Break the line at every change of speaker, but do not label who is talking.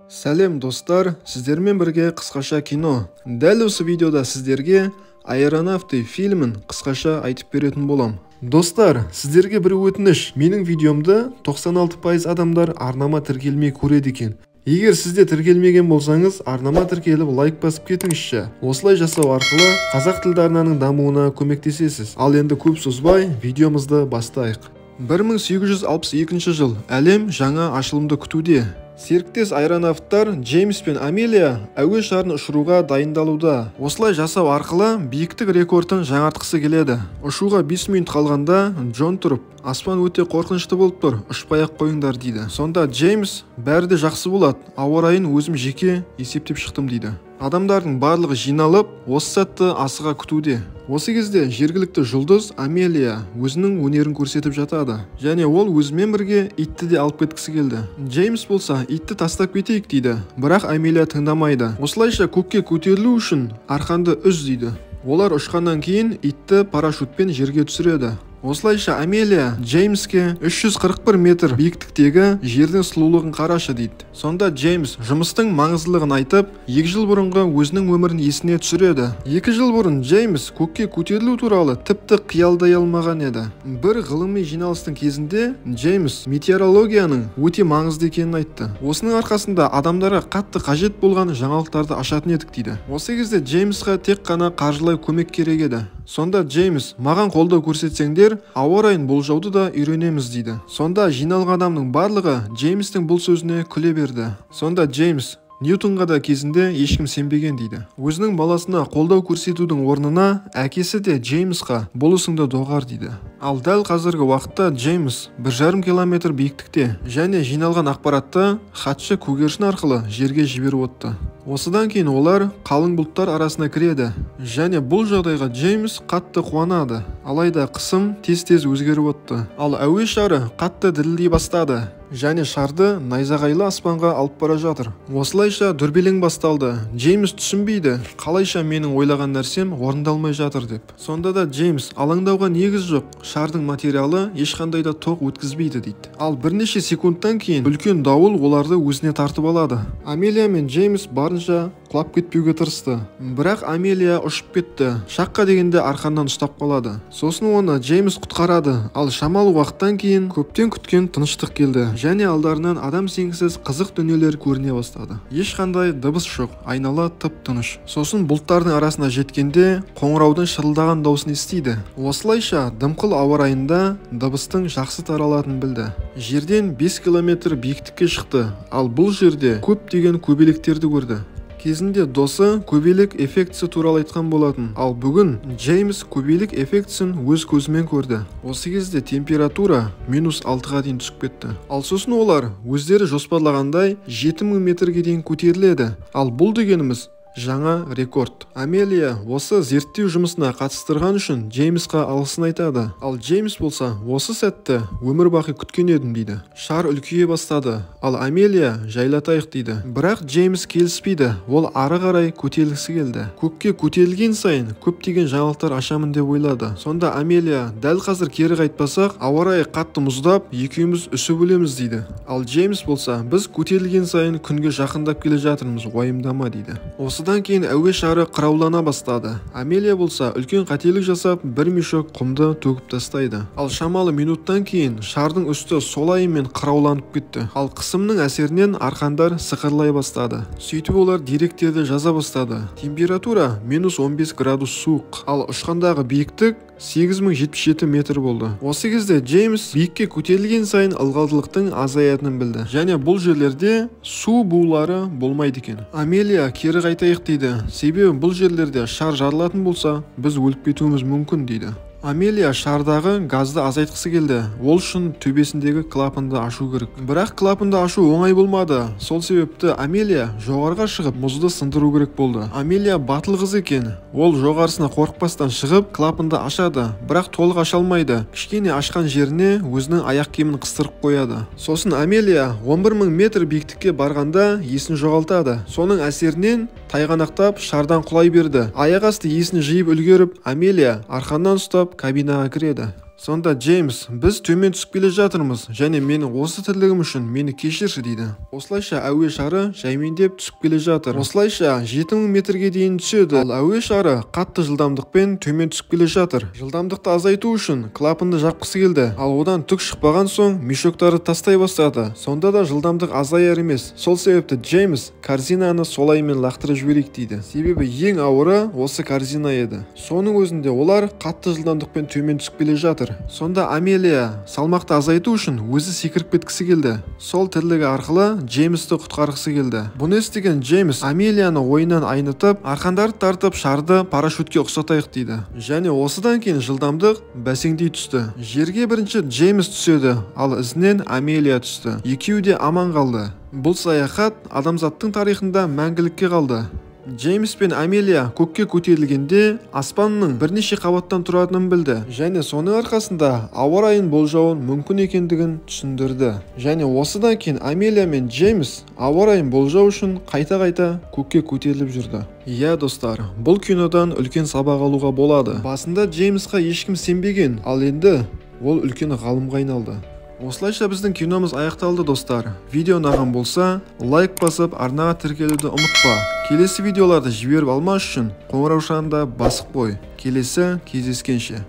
Сәлем достар, сіздермен бірге қысқаша кино. Дәл осы видеода сіздерге Аэронавты фильмін қысқаша айтып беретін болам. Достар, сіздерге бір өтініш. Менің видеомды 96% адамдар арнама тіркелмей көреді екен. Егер сізде тіркелмеген болсаңыз, арнама тіркеліп лайк басып кетіңізші. Осылай жасау арқылы қазақ тілді арнаның дамуына көмектесесіз. Ал енді көп созбай, видеомызды бастайық. 1862 жыл әлем жаңа ашылымды күтуде. Серіктес аэронавттар Джеймс пен Амелия әуе шарын ұшыруға дайындалуда. Осылай жасау арқылы биіктік рекордын жаңартқысы келеді. Ұшуға 5 минут қалғанда Джон тұрып, аспан өте қорқынышты болып тұр, ұшпай-ақ қойыңдар дейді. Сонда Джеймс, бәрі де жақсы болады, ауа райын өзім жеке есептеп шықтым дейді. Адамдардың барлығы жиналып, осы сәтті асыға күтуде. Осы кезде жергілікті жұлдыз Амелия өзінің өнерін көрсетіп жатады. Және ол өзімен бірге итті де алып кеткісі келді. Джеймс болса, итті тастап кетейік дейді. Бірақ Амелия тыңдамайды. Осылайша көкке көтерілу үшін арқанды үз дейді. Олар ұшқаннан кейін итті парашютпен жерге түсіреді. Осылайша Амелия Джеймске 341 метр биіктіктегі жердің сұлулығын қарашы дейді. Сонда Джеймс жұмыстың маңыздылығын айтып, 2 жыл бұрынғы өзінің өмірін есіне түсіреді. 2 жыл бұрын Джеймс көкке көтерілу туралы тіпті қиялдай алмаған еді. Бір ғылыми жиналыстың кезінде Джеймс метеорологияның өте маңызды екенін айтты. Осының арқасында адамдарға қатты қажет болған жаңалықтарды ашатын едік дейді. Осы кезде Джеймсқа тек қана қаржылай көмек керек еді. Сонда Джеймс, маған қолдау көрсетсеңдер, ауа райын болжауды да үйренеміз дейді. Сонда жиналған адамның барлығы Джеймстің бұл сөзіне күле берді. Сонда Джеймс, Ньютонға да кезінде ешкім сенбеген дейді. Өзінің баласына қолдау көрсетудің орнына әкесі де Джеймсқа болысыңды доғар дейді. Ал дәл қазіргі уақытта Джеймс 1,5 километр биіктікте және жиналған ақпаратты хатшы көгершін арқылы жерге жіберіп отты. Осыдан кейін олар қалың бұлттар арасына кіреді және бұл жағдайға Джеймс қатты қуанады. Алайда қысым тез-тез өзгеріп отты. Ал әуе шары қатты дірілдей бастады және шарды найзағайлы аспанға алып бара жатыр. Осылайша дүрбелең басталды. Джеймс түсінбейді, қалайша менің ойлаған нәрсем орындалмай жатыр деп. Сонда да Джеймс, алаңдауға негіз жоқ, шардың материалы ешқандай да тоқ өткізбейді дейді. Ал бірнеше секундтан кейін үлкен дауыл оларды өзіне тартып алады. Амелия мен Джеймс барынша құлап кетпеуге тырысты. Бірақ Амелия ұшып кетті. Шаққа дегенде арқаннан ұстап қалады. Сосын оны Джеймс құтқарады. Ал шамалы уақыттан кейін көптен күткен тыныштық келді. Және алдарынан адам сенгісіз қызық дүниелер көріне бастады. Ешқандай дыбыс жоқ, айнала тып-тыныш. Сосын бұлттардың арасына жеткенде қоңыраудың шырылдаған дауысын естиді. Осылайша дымқыл ауа райында дыбыстың жақсы таралатынын білді. Жерден 5 километр биіктікке шықты, ал бұл жерде көптеген көбелектерді көрді. Кезінде досы көбелек эффектісі туралы айтқан болатын. Ал бүгін Джеймс көбелек эффектісін өз көзімен көрді. Осы кезде температура -6-ға дейін түсіп кетті. Ал сосын олар өздері жоспарлағандай 7000 метрге дейін көтеріледі. Ал бұл дегеніміз жаңа рекорд. Амелия осы зерттеу жұмысына қатыстырған үшін Джеймсқа алғысын айтады. Ал Джеймс болса, осы сәтті өмір бақи күткен едім дейді. Шар үлкейе бастады, ал Амелия жайлатайық дейді. Бірақ Джеймс келіспейді, ол ары қарай көтерілгісі келді. Көкке көтерілген сайын көптеген жаңалықтар ашамын деп ойлады. Сонда Амелия, дәл қазір кері қайтпасақ, ауа райы қатты мұздап, екеуміз үсіп өлеміз дейді. Ал Джеймс болса, біз көтерілген сайын күнге жақындап келе жатырмыз, уайымдама дейді. Осыдан кейін әуе шары қыраулана бастады. Амелия болса, үлкен қателік жасап, бір мешок құмды төгіп тастайды. Ал шамалы минуттан кейін шардың үсті солайымен қырауланып кетті. Ал қысымның әсерінен арқандар сықырлай бастады. Сөйтіп олар деректерді жаза бастады. Температура -15 градус суық, ал ұшқандағы биіктік 8077 метр болды. Осы кезде Джеймс биікке көтерілген сайын ылғалдылықтың азаятынын білді. Және бұл жерлерде су булары болмайды екен. Амелия, кері қайтайық дейді. Себебі бұл жерлерде шар жарылатын болса, біз өліп кетуіміз мүмкін дейді. Амелия шардағы газды азайтқысы келді. Ол үшін төбесіндегі клапанды ашу керек. Бірақ клапанды ашу оңай болмады. Сол себепті Амелия жоғарға шығып мұзды сындыру керек болды. Амелия батыл қыз екен. Ол жоғарысына қорықпастан шығып клапанды ашады. Бірақ толық аша алмайды. Кішкене ашқан жеріне өзінің аяқ киімін қыстырып қояды. Сосын Амелия 11000 метр биіктікке барғанда есін жоғалтады. Соның әсерінен тайғанақтап шардан құлай берді. Аяқ асты есін жиып үлгеріп, Амелия арқаннан ұстап кабинаға кіреді. Сонда Джеймс, біз төмен түсіп келе жатырмыз, және менің осы тірлігім үшін мені кешірші дейді. Осылайша әуе шары жаймендеп түсіп келе жатыр. Осылайша 7000 метрге дейін түседі, ал әуе шары қатты жылдамдықпен төмен түсіп келе жатыр. Жылдамдықты азайту үшін клапанды жапқысы келді, ал одан түк шықпаған соң мешоктарды тастай бастады. Сонда да жылдамдық азаяр емес. Сол себепті Джеймс корзинаны солаймен лақтырып жіберейік дейді. Себебі ең ауыры осы корзина еді. Соның өзінде олар қатты жылдамдықпен төмен түсіп келе жатыр. Сонда Амелия салмақты азайту үшін өзі секіріп кеткісі келді. Сол тірлігі арқылы Джеймсті құтқарғысы келді. Бұны естіген Джеймс Амелияны ойынан айнытып, арқандарды тартып шарды парашютке ұқсатайық дейді. Және осыдан кейін жылдамдық бәсеңдей түсті. Жерге бірінші Джеймс түседі, ал ізінен Амелия түсті. Екеуі де аман қалды. Бұл саяхат адамзаттың тарихында мәңгілікке қалды. Джеймс пен Амелия көкке көтерілгенде аспанның бірнеше қабаттан тұратынын білді, және соның арқасында ауа райын болжауын мүмкін екендігін түсіндірді. Және осыдан кейін Амелия мен Джеймс ауа райын болжау үшін қайта-қайта көкке көтеріліп жүрді. Иә достар, бұл кинодан үлкен сабақ алуға болады. Басында Джеймсқа ешкім сенбеген, ал енді ол үлкен ғалымға айналды. Осылайша біздің киномыз аяқталды достар. Видео ұнаған болса, лайк басып, арнаға тіркелуді ұмытпа. Келесі видеоларды жіберіп алмас үшін қоңырау шанында басып қой. Келесі кездескенше.